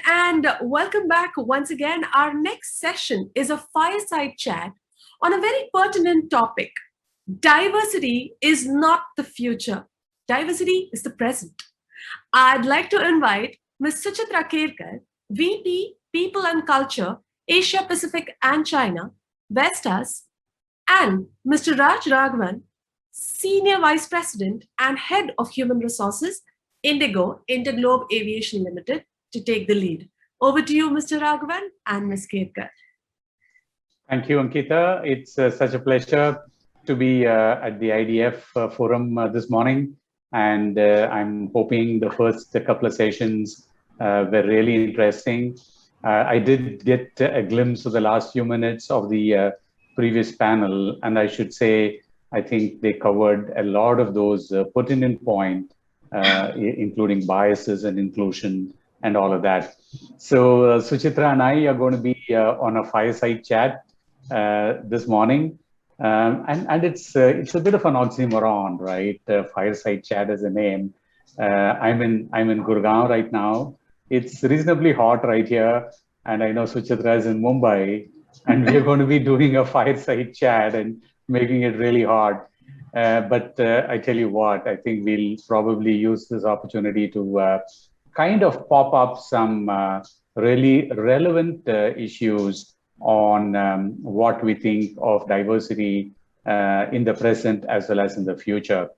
and welcome back once again. Our next session is a fireside chat on a very pertinent topic. Diversity is not the future. Diversity is the present. I'd like to invite Ms. Suchitra Kerkar, VP, People and Culture, Asia Pacific and China, Vestas, and Mr. Raghavan, Senior Vice President and Head of Human Resources, IndiGo, InterGlobe Aviation Limited, to take the lead. Over to you, Mr. Raghavan and Ms. Kerkar. Thank you, Ankita. It's such a pleasure to be at the IDF forum this morning. And I'm hoping the first couple of sessions were really interesting. I did get a glimpse of the last few minutes of the previous panel. And I should say, I think they covered a lot of those pertinent points, including biases and inclusion and all of that. So Suchitra and I are going to be on a fireside chat this morning. And it's a bit of an oxymoron, right? Fireside chat is a name. I'm in Gurgaon right now. It's reasonably hot right here. And I know Suchitra is in Mumbai. And we're going to be doing a fireside chat and making it really hard. But I tell you what, I think we'll probably use this opportunity to kind of pop up some really relevant issues on what we think of diversity in the present as well as in the future.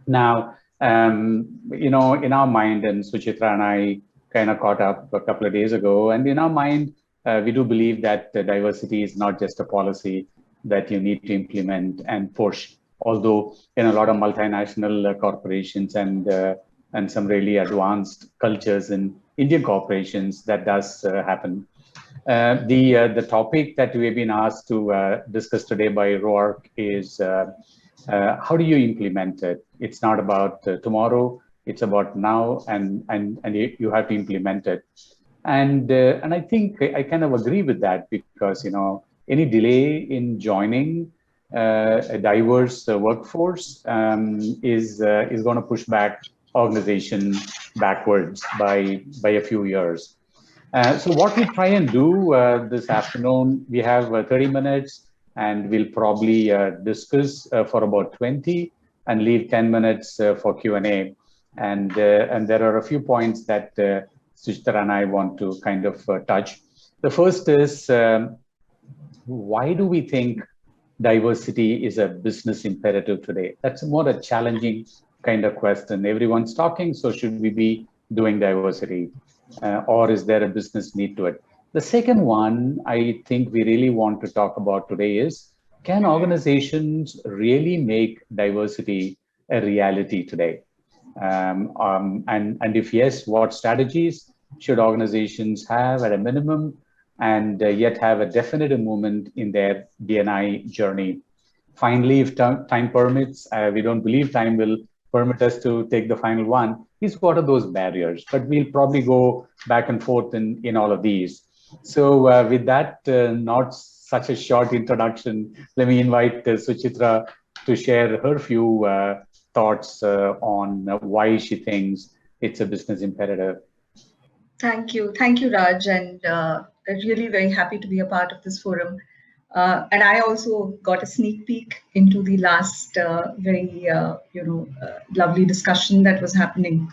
Now, in our mind, and Suchitra and I kind of caught up a couple of days ago, and in our mind, we do believe that diversity is not just a policy that you need to implement and push, although in a lot of multinational corporations and some really advanced cultures in Indian corporations, that does happen. The topic that we've been asked to discuss today by Rourke is how do you implement it? It's not about tomorrow, it's about now, and you have to implement it. And I think I kind of agree with that because, any delay in joining a diverse workforce is going to push back organization backwards by a few years. So what we try and do this afternoon, we have 30 minutes and we'll probably discuss for about 20 and leave 10 minutes for Q&A. And there are a few points that Suchitra and I want to kind of touch. The first is, why do we think diversity is a business imperative today? That's more a challenging kind of question. Everyone's talking, so should we be doing diversity? Or is there a business need to it? The second one I think we really want to talk about today is, can organizations really make diversity a reality today? And if yes, what strategies should organizations have at a minimum and yet have a definitive movement in their D&I journey? Finally, if time permits, we don't believe time will permit us to take the final one, is what are those barriers? But we'll probably go back and forth in all of these. So with that, not such a short introduction, let me invite Suchitra to share her few thoughts on why she thinks it's a business imperative. Thank you, Raj, and really very happy to be a part of this forum. And I also got a sneak peek into the last very lovely discussion that was happening.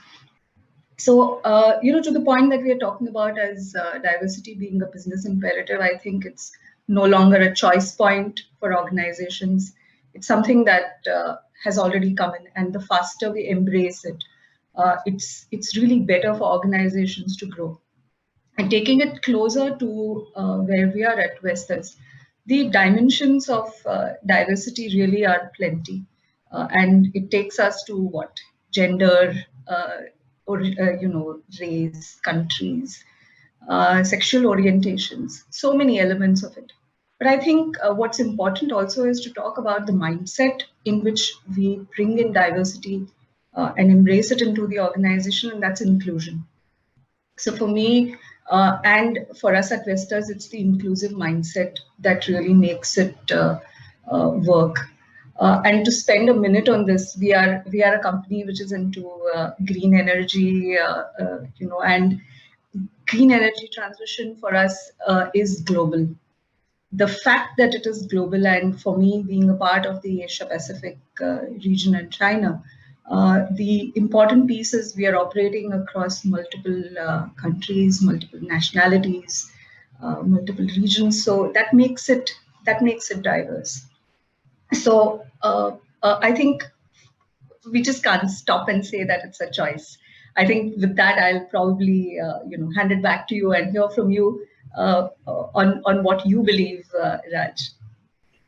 So to the point that we are talking about as diversity being a business imperative, I think it's no longer a choice point for organizations. It's something that has already come in, and the faster we embrace it, it's really better for organizations to grow. And taking it closer to where we are at Vestas, the dimensions of diversity really are plenty, and it takes us to what? Gender, race, countries, sexual orientations, so many elements of it. But I think what's important also is to talk about the mindset in which we bring in diversity and embrace it into the organization, and that's inclusion. So for me, and for us at Vestas, it's the inclusive mindset that really makes it work. And to spend a minute on this, we are a company which is into green energy, and green energy transition for us is global. The fact that it is global, and for me being a part of the Asia Pacific region and China, the important piece is we are operating across multiple countries, multiple nationalities, multiple regions. So that makes it diverse. So I think we just can't stop and say that it's a choice. I think with that, I'll probably hand it back to you and hear from you on what you believe, Raj.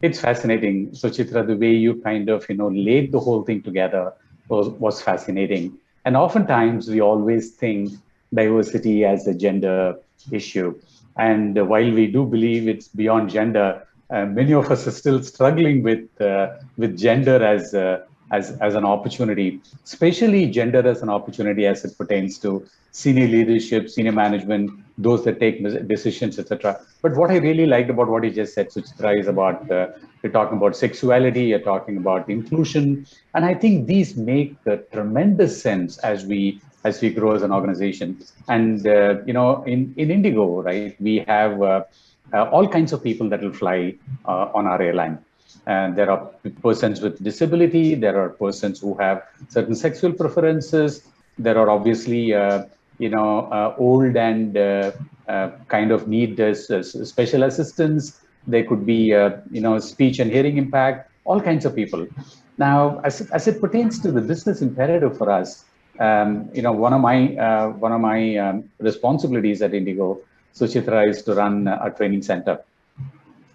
It's fascinating, Suchitra, the way you kind of, laid the whole thing together was fascinating. And oftentimes we always think diversity as a gender issue. And while we do believe it's beyond gender, many of us are still struggling with gender as an opportunity, especially gender as an opportunity as it pertains to senior leadership, senior management, those that take decisions, etc. But what I really liked about what you just said, Suchitra, is about you're talking about sexuality, you're talking about inclusion, and I think these make tremendous sense as we grow as an organization. And in IndiGo, right, we have all kinds of people that will fly on our airline. And there are persons with disability, there are persons who have certain sexual preferences, there are obviously old and kind of need special assistance. There could be speech and hearing impact, all kinds of people. Now, as it pertains to the business imperative for us, one of my responsibilities at IndiGo, Suchitra, is to run a training center,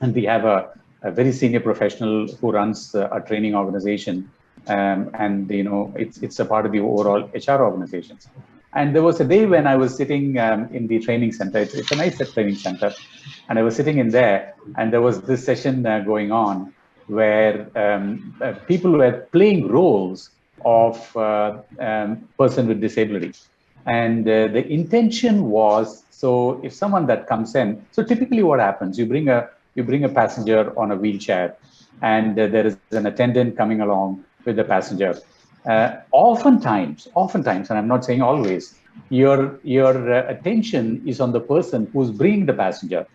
and we have a very senior professional who runs a training organization, and it's a part of the overall HR organizations. And there was a day when I was sitting in the training center. It's a nice training center, and I was sitting in there, and there was this session going on where people were playing roles of person with disability, and the intention was, so if someone that comes in, so typically what happens, you bring a passenger on a wheelchair, and there is an attendant coming along with the passenger. Oftentimes, and I'm not saying always, your attention is on the person who's bringing the passenger.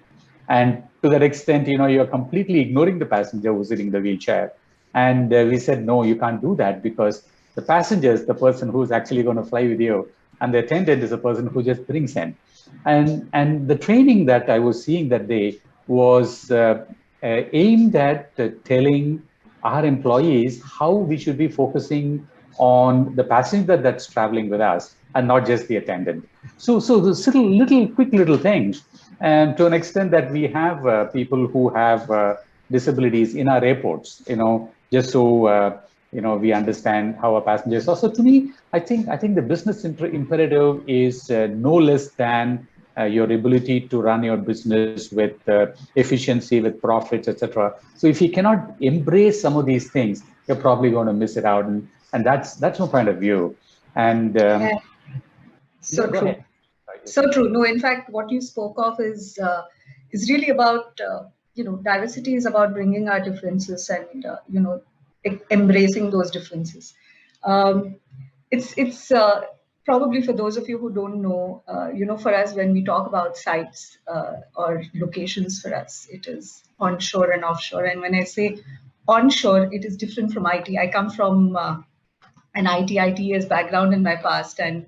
And to that extent, you're completely ignoring the passenger who's sitting in the wheelchair. And we said, no, you can't do that, because the passenger is the person who's actually going to fly with you, and the attendant is the person who just brings in. And the training that I was seeing that day was aimed at telling our employees how we should be focusing on the passenger that's traveling with us and not just the attendant. So those quick little things, and to an extent that we have people who have disabilities in our airports, just so we understand how our passengers are. So to me, I think the business imperative is no less than your ability to run your business with efficiency, with profits, etc. So if you cannot embrace some of these things, you're probably going to miss it out, and that's my point of view. And so true. So true. No, in fact, what you spoke of is really about diversity is about bringing our differences and embracing those differences. It's probably, for those of you who don't know, for us, when we talk about sites or locations, for us, it is onshore and offshore. And when I say onshore, it is different from IT. I come from an ITS background in my past, and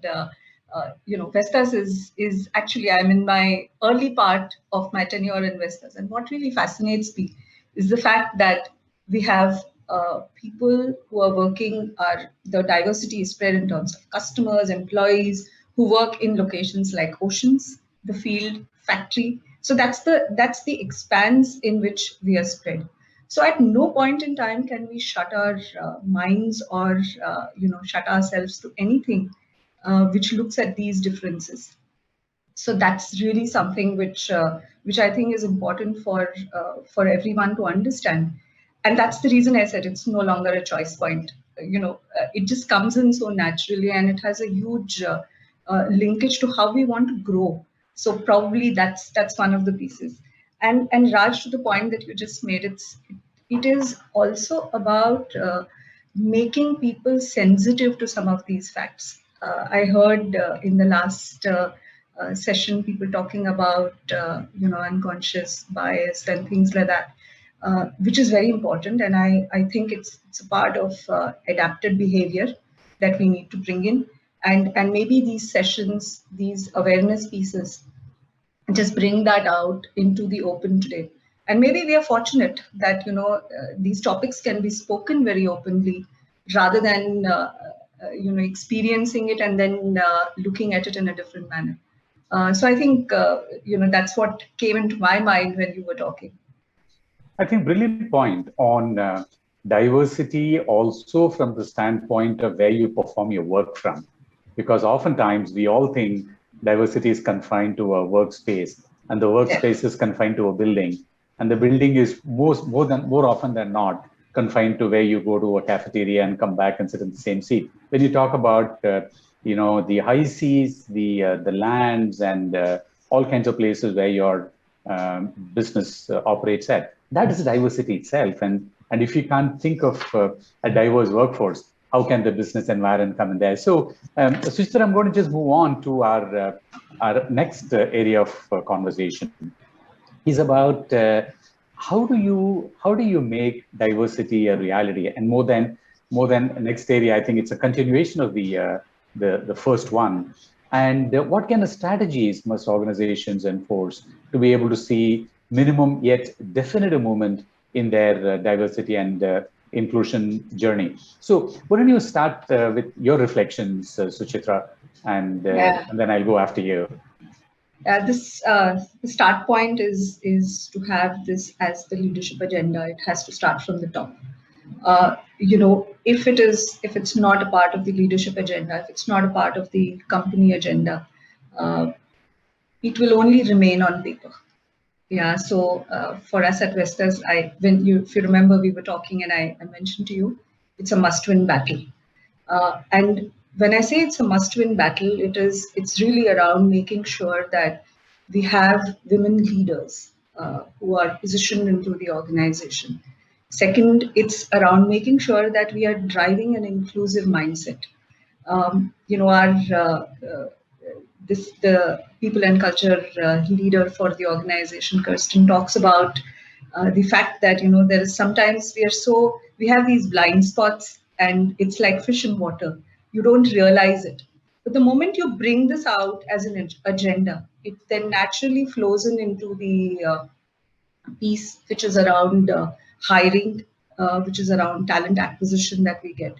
Vestas is actually, I'm in my early part of my tenure in Vestas. And what really fascinates me is the fact that we have people who are working, the diversity is spread in terms of customers, employees who work in locations like oceans, the field, factory. So that's the expanse in which we are spread. So at no point in time can we shut our minds or shut ourselves to anything which looks at these differences. So that's really something which I think is important for everyone to understand. And that's the reason I said it's no longer a choice point. It just comes in so naturally, and it has a huge linkage to how we want to grow. So probably that's one of the pieces. And Raj, to the point that you just made, it is also about making people sensitive to some of these facts. I heard in the last session, people talking about unconscious bias and things like that, which is very important. And I think it's a part of adapted behavior that we need to bring in, and maybe these sessions, these awareness pieces, just bring that out into the open today. And maybe we are fortunate that these topics can be spoken very openly rather than experiencing it and then looking at it in a different manner. So I think that's what came into my mind when you were talking. I think brilliant point on diversity also from the standpoint of where you perform your work from, because oftentimes we all think diversity is confined to a workspace and the workspace is confined to a building, and the building is more often than not confined to where you go to a cafeteria and come back and sit in the same seat. When you talk about the high seas, the lands, and all kinds of places where your business operates at, that is diversity itself. And if you can't think of a diverse workforce, how can the business environment come in there? So, Suchitra, I'm going to just move on to our next area of conversation. Is about how do you make diversity a reality? And more than next area, I think it's a continuation of the first one. And what kind of strategies must organizations enforce to be able to see minimum yet definitive movement in their diversity and inclusion journey? So why don't you start with your reflections, Suchitra, and then I'll go after you. The start point is to have this as the leadership agenda. It has to start from the top. If it's not a part of the leadership agenda, if it's not a part of the company agenda, it will only remain on paper. Yeah. So for us at Vestas, if you remember, we were talking and I mentioned to you, it's a must-win battle. And when I say it's a must-win battle, it's really around making sure that we have women leaders who are positioned into the organization. Second, it's around making sure that we are driving an inclusive mindset. The people and culture leader for the organization, Kirsten, talks about the fact that there is sometimes we have these blind spots and it's like fish in water. You don't realize it, but the moment you bring this out as an agenda, it then naturally flows into the piece which is around hiring, which is around talent acquisition that we get,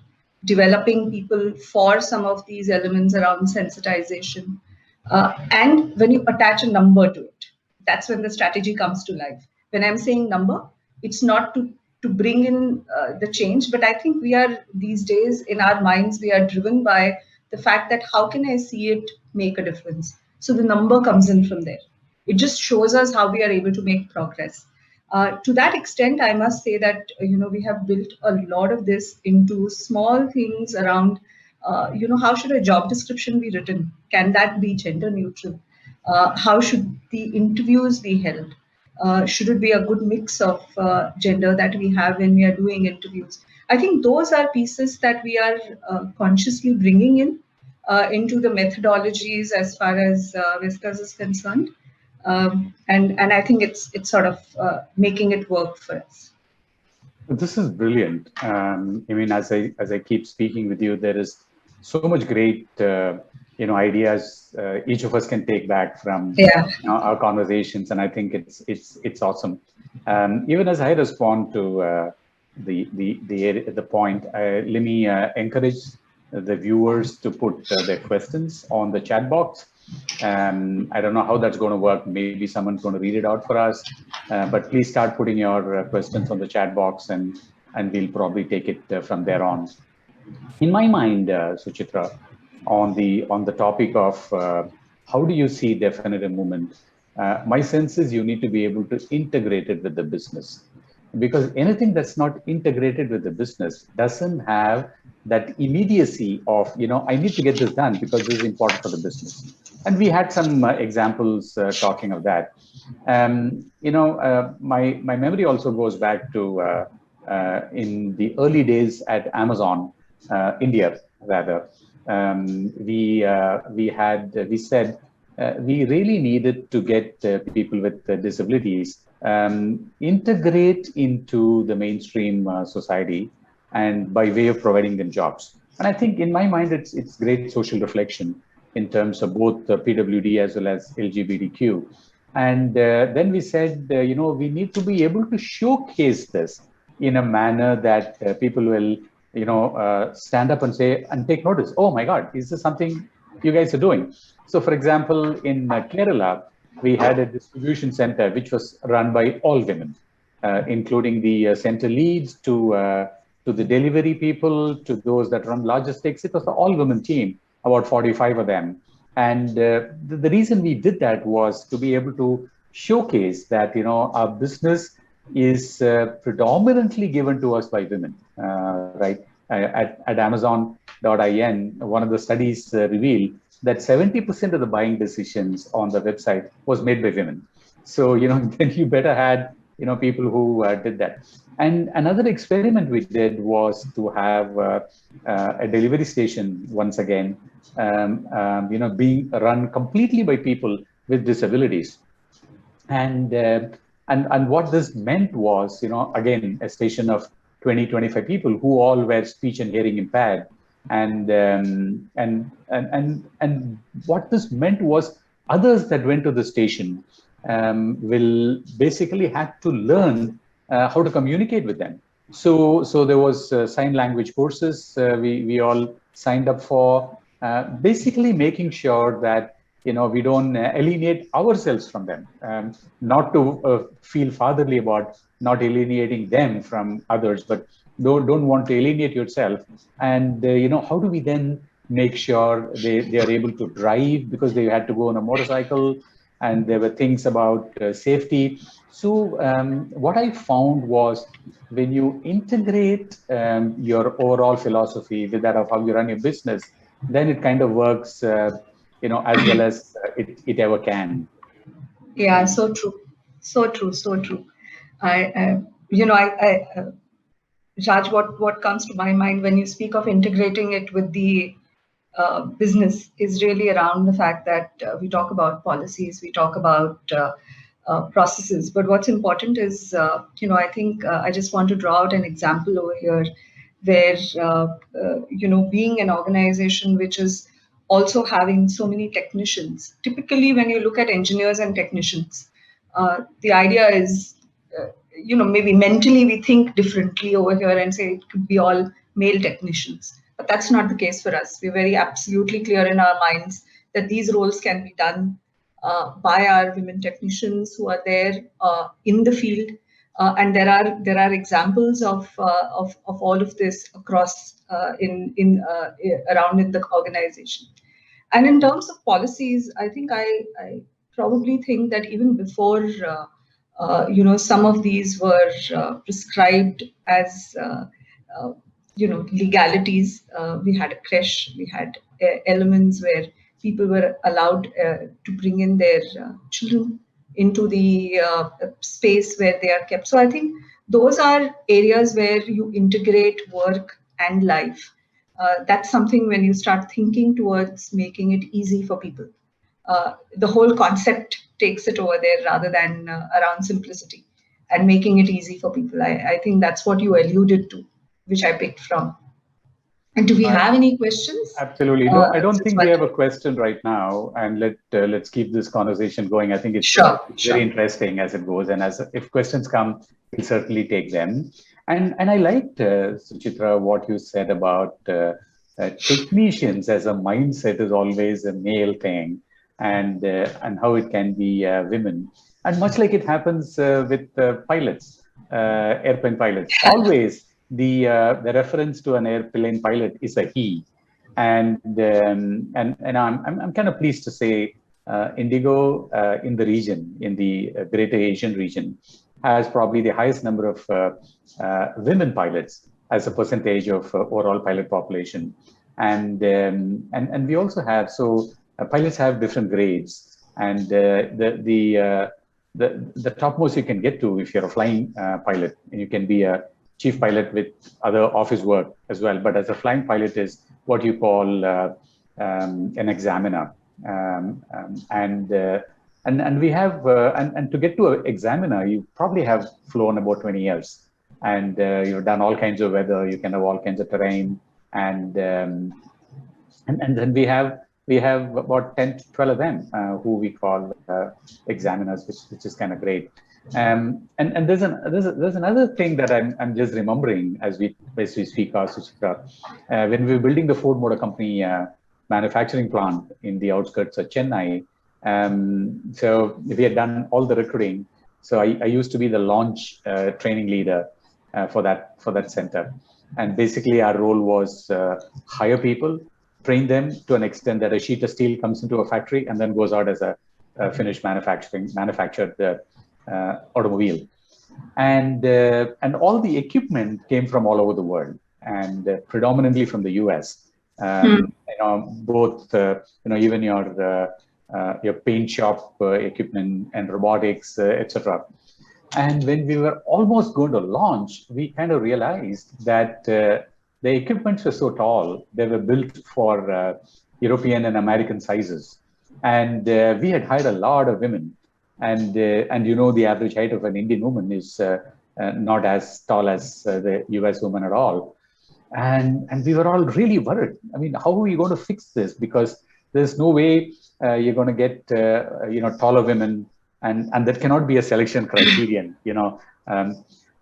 developing people for some of these elements around sensitization. And when you attach a number to it, that's when the strategy comes to life. When I'm saying number, it's not to bring in the change, but I think we are these days in our minds, we are driven by the fact that how can I see it make a difference? So the number comes in from there. It just shows us how we are able to make progress. To that extent, I must say that we have built a lot of this into small things around how should a job description be written? Can that be gender neutral? How should the interviews be held? Should it be a good mix of gender that we have when we are doing interviews? I think those are pieces that we are consciously bringing in into the methodologies as far as Vestas is concerned. And I think it's sort of making it work for us. This is brilliant. I mean, as I keep speaking with you, there is so much great ideas each of us can take back from our conversations, and I think it's awesome. Even as I respond to the point, let me encourage the viewers to put their questions on the chat box. I don't know how that's going to work. Maybe someone's going to read it out for us, but please start putting your questions on the chat box, and we'll probably take it from there on. In my mind, Suchitra, on the topic of how do you see definitive movement, my sense is you need to be able to integrate it with the business, because anything that's not integrated with the business doesn't have that immediacy of, I need to get this done because this is important for the business. And we had some examples talking of that. My memory also goes back to in the early days at Amazon, India, rather. We said we really needed to get people with disabilities integrate into the mainstream society, and by way of providing them jobs. And I think, in my mind, it's great social reflection in terms of both PWD as well as LGBTQ. And then we said, we need to be able to showcase this in a manner that people will, stand up and say and take notice. Oh my God, is this something you guys are doing? So, for example, in Kerala, we had a distribution center which was run by all women, including the center leads to the delivery people, to those that run logistics. It was an all-women team, about 45 of them. And the reason we did that was to be able to showcase that, our business is predominantly given to us by women, right? At Amazon.in, one of the studies revealed that 70% of the buying decisions on the website was made by women. So, then you better had, people who did that. And another experiment we did was to have a delivery station once again, being run completely by people with disabilities. And what this meant was, again, a station of 20, 25 people who all were speech and hearing impaired. And what this meant was others that went to the station will basically had to learn how to communicate with them. So there was sign language courses we all signed up for, basically making sure that we don't alienate ourselves from them, not to feel fatherly about not alienating them from others, but don't want to alienate yourself. And how do we then make sure they are able to drive, because they had to go on a motorcycle, and there were things about safety. So what I found was, when you integrate your overall philosophy with that of how you run your business, then it kind of works, as well as it ever can. Yeah, so true, so true, so true. Raj, what comes to my mind when you speak of integrating it with the business is really around the fact that we talk about policies, we talk about processes, but what's important is, I think I just want to draw out an example over here where, being an organization which is also having so many technicians. Typically, when you look at engineers and technicians, the idea is, maybe mentally we think differently over here and say it could be all male technicians. But that's not the case for us. We're very absolutely clear in our minds that these roles can be done by our women technicians who are there in the field. And there are examples of all of this across around in the organization. And in terms of policies, I think I probably think that even before some of these were prescribed as legalities. We had a creche, we had elements where people were allowed to bring in their children into the space where they are kept. So I think those are areas where you integrate work and life. That's something when you start thinking towards making it easy for people. The whole concept takes it over there rather than around simplicity and making it easy for people. I think that's what you alluded to, which I picked from. And do we have any questions? Absolutely. No, I don't think we have a question right now. And let's keep this conversation going. I think it's very interesting as it goes. And if questions come, we'll certainly take them. And I liked, Suchitra, what you said about technicians as a mindset is always a male thing, and how it can be women. And much like it happens with pilots, airplane pilots, always the reference to an airplane pilot is a he. And I'm kind of pleased to say IndiGo in the region, in the Greater Asian region, has probably the highest number of women pilots as a percentage of overall pilot population. And we also have, pilots have different grades, and the topmost you can get to, if you're a flying pilot, and you can be a chief pilot with other office work as well. But as a flying pilot is what you call an examiner. And we have and to get to an examiner, you probably have flown about 20 years, and you've done all kinds of weather. You can have all kinds of terrain, and then we have about 10 to 12 of them who we call examiners, which is kind of great. And there's another thing that I'm just remembering as we speak, Suchitra. When we were building the Ford Motor Company manufacturing plant in the outskirts of Chennai, so we had done all the recruiting. So I used to be the launch training leader for that center, and basically our role was hire people, train them to an extent that a sheet of steel comes into a factory and then goes out as a finished manufactured automobile, and all the equipment came from all over the world, and predominantly from the US. Both even your paint shop equipment and robotics, etc. And when we were almost going to launch, we kind of realized that the equipments were so tall; they were built for European and American sizes, and we had hired a lot of women. And the average height of an Indian woman is not as tall as the US woman at all. And we were all really worried. I mean, how are we going to fix this? Because there's no way you're going to get taller women, and that cannot be a selection criterion.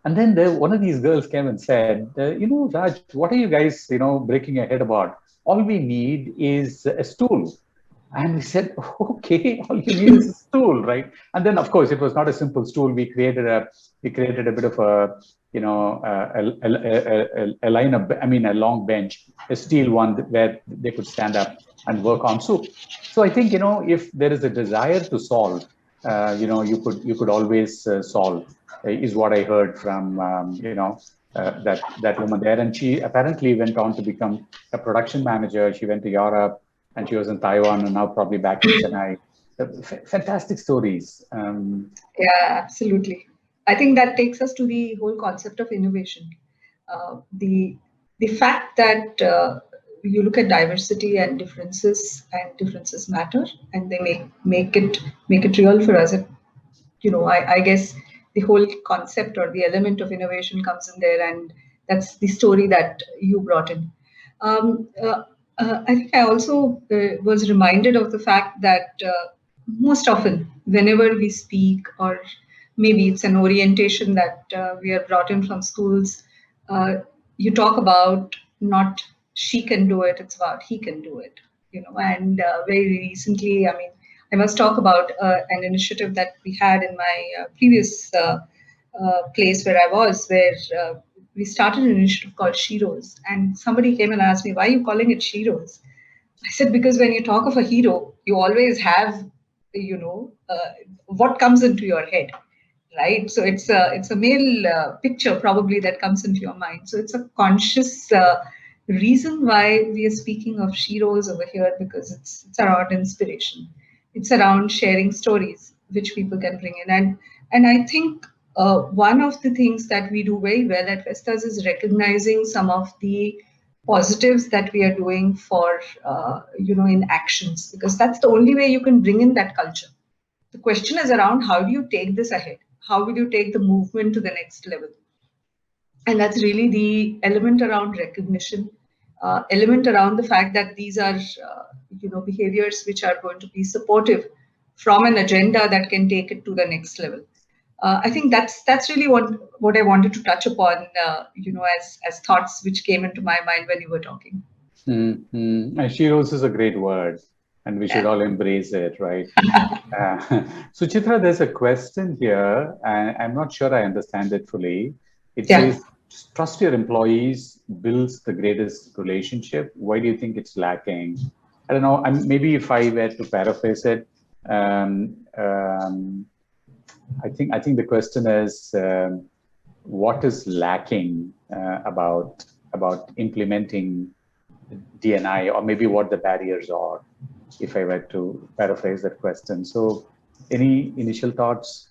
And then one of these girls came and said, Raj, what are you guys breaking your head about? All we need is a stool. And we said, okay, all you need is a stool, right? And then, of course, it was not a simple stool. We created a bit of a a long bench, a steel one where they could stand up and work on. So I think if there is a desire to solve, you could always solve. Is what I heard from that woman there, and she apparently went on to become a production manager. She went to Europe, and she was in Taiwan, and now probably back in Chennai. Fantastic stories. Yeah, absolutely. I think that takes us to the whole concept of innovation. The fact that you look at diversity and differences matter, and they make it real for us. I guess the whole concept or the element of innovation comes in there, and that's the story that you brought in. I think I also was reminded of the fact that most often, whenever we speak, or maybe it's an orientation that we are brought in from schools, you talk about not she can do it, it's about he can do it. And very recently, I must talk about an initiative that we had in my previous place where I was, where we started an initiative called Sheroes. And somebody came and asked me, why are you calling it Sheroes? I said, because when you talk of a hero, you always have, what comes into your head, right? So it's a male picture probably that comes into your mind. So it's a conscious reason why we are speaking of Sheroes over here, because it's around inspiration. It's around sharing stories which people can bring in. And I think one of the things that we do very well at Vestas is recognizing some of the positives that we are doing for, in actions, because that's the only way you can bring in that culture. The question is around how do you take this ahead? How will you take the movement to the next level? And that's really the element around recognition, element around the fact that these are, behaviors which are going to be supportive from an agenda that can take it to the next level. I think that's really what I wanted to touch upon, as thoughts which came into my mind when you were talking. Mm-hmm. And Sheroes is a great word, and we should all embrace it, right? Suchitra, there's a question here, and I'm not sure I understand it fully. It says, trust your employees builds the greatest relationship. Why do you think it's lacking? I don't know. Maybe if I were to paraphrase it, I think the question is, what is lacking about implementing D&I, or maybe what the barriers are, if I were to paraphrase that question. So any initial thoughts?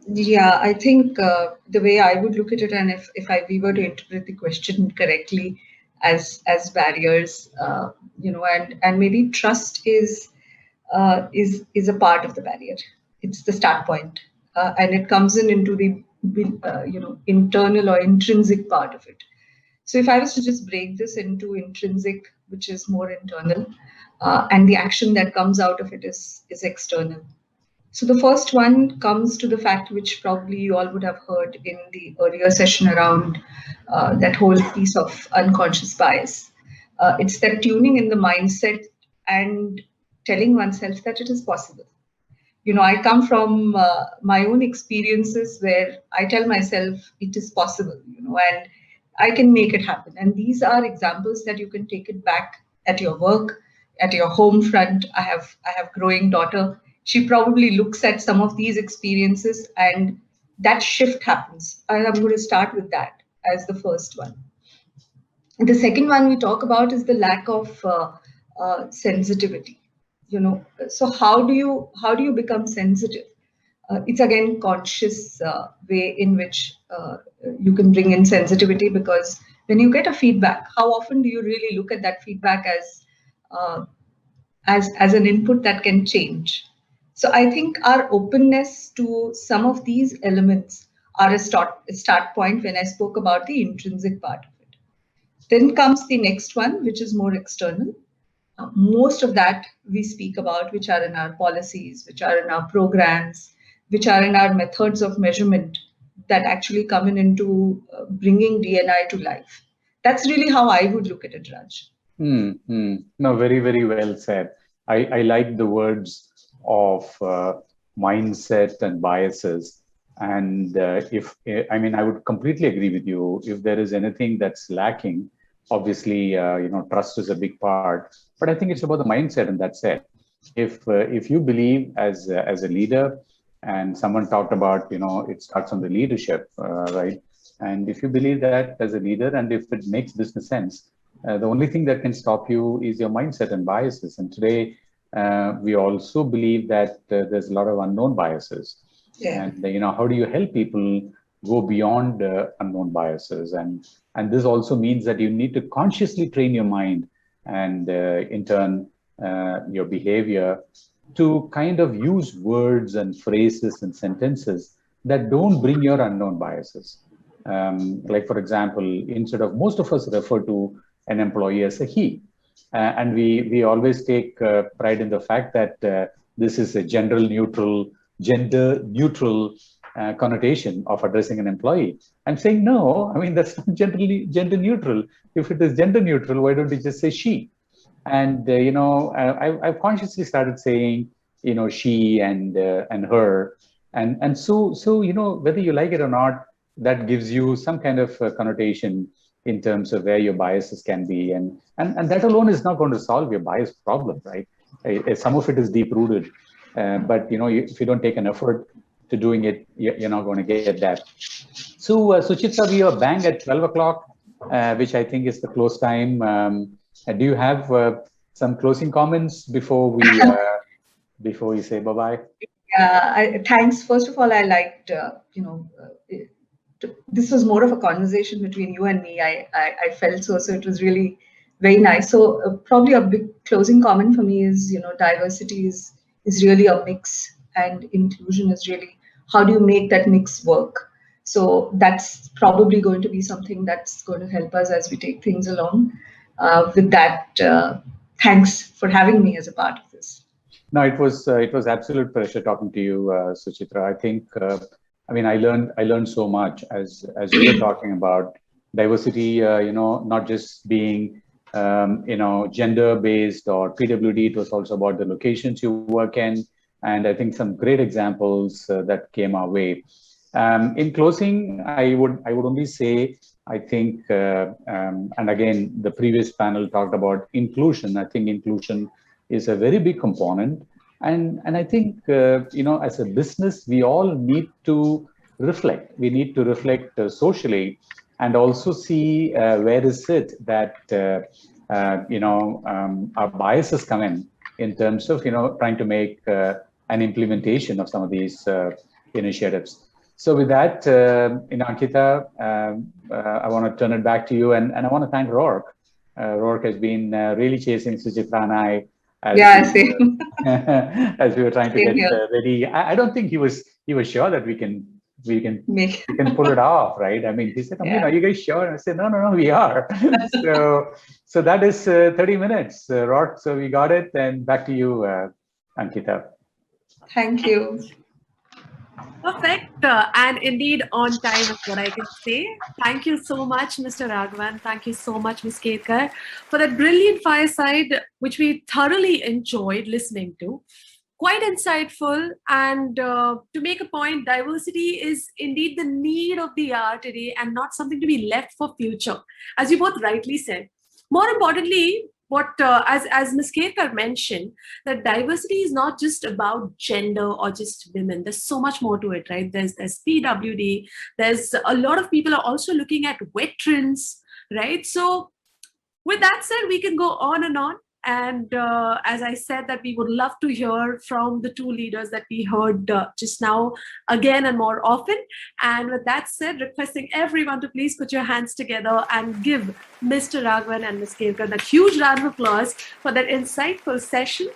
Yeah, I think the way I would look at it, and if we were to interpret the question correctly as barriers, and maybe trust is is a part of the barrier. It's the start point, and it comes into the internal or intrinsic part of it. So if I was to just break this into intrinsic, which is more internal, and the action that comes out of it is external. So the first one comes to the fact which probably you all would have heard in the earlier session around that whole piece of unconscious bias. It's that tuning in the mindset and telling oneself that it is possible. I come from my own experiences where I tell myself it is possible, and I can make it happen. And these are examples that you can take it back at your work, at your home front. I have growing daughter. She probably looks at some of these experiences and that shift happens. And I'm going to start with that as the first one. The second one we talk about is the lack of sensitivity. So how do you become sensitive? It's again conscious way in which you can bring in sensitivity, because when you get a feedback, how often do you really look at that feedback uh, as an input that can change? So I think our openness to some of these elements are a start point when I spoke about the intrinsic part of it. Then comes the next one, which is more external. Most of that we speak about, which are in our policies, which are in our programs, which are in our methods of measurement that actually come into bringing DNI to life. That's really how I would look at it, Raj. No, very, very well said. I like the words of mindset and biases. And I would completely agree with you. If there is anything that's lacking, obviously, trust is a big part. But I think it's about the mindset, and that's it. If you believe as a leader, and someone talked about, it starts on the leadership, right? And if you believe that as a leader, and if it makes business sense, the only thing that can stop you is your mindset and biases. And today, we also believe that there's a lot of unknown biases. Yeah. And how do you help people go beyond unknown biases? And this also means that you need to consciously train your mind and in turn your behavior to kind of use words and phrases and sentences that don't bring your unknown biases. Like, for example, instead of, most of us refer to an employee as a he. And we always take pride in the fact that this is a gender neutral connotation of addressing an employee. I'm saying, no, that's not gender neutral. If it is gender neutral, why don't you just say she? And, I've consciously started saying, she and her. And so, whether you like it or not, that gives you some kind of connotation in terms of where your biases can be. And that alone is not going to solve your bias problem, right? Some of it is deep rooted. But if you don't take an effort to doing it, you're not going to get that. So Suchitra, we are bang at 12 o'clock, which I think is the close time. Do you have some closing comments before we say bye-bye? Thanks. First of all, I liked, this was more of a conversation between you and me. I felt so it was really very nice. So probably a big closing comment for me is, diversity is really a mix, and inclusion is really, how do you make that mix work? So that's probably going to be something that's going to help us as we take things along. With that, thanks for having me as a part of this. No, it was absolute pleasure talking to you, Suchitra. I think I learned so much as you were talking about diversity. Not just being gender based or PWD. It was also about the locations you work in, and I think some great examples that came our way. In closing, I would only say, I think, and again, the previous panel talked about inclusion. I think inclusion is a very big component. And I think, as a business, we all need to reflect. We need to reflect socially, and also see where is it that, our biases come in terms of, trying to make an implementation of some of these initiatives. So with that, Ankita, I want to turn it back to you, and I want to thank Rourke. Rourke has been really chasing Suchitra and I Same. As we were trying to Same get here. ready. I don't think he was sure that we can pull it off, right? I mean, he said, Yeah. are you guys sure? I said, no, we are. so that is 30 minutes, Rod. So we got it. And back to you, Ankita. Thank you. Perfect. And indeed on time is what I can say. Thank you so much, Mr. Raghavan. Thank you so much, Ms. Kerkar, for that brilliant fireside, which we thoroughly enjoyed listening to. Quite insightful. And to make a point, diversity is indeed the need of the hour today and not something to be left for future, as you both rightly said. More importantly, what as Ms. Kerkar mentioned, that diversity is not just about gender or just women. There's so much more to it, right? There's PWD. There's a lot of people are also looking at veterans, right? So with that said, we can go on and on. And as I said, that we would love to hear from the two leaders that we heard just now again and more often. And with that said, requesting everyone to please put your hands together and give Mr. Raghavan and Ms. Kerkar that huge round of applause for that insightful session.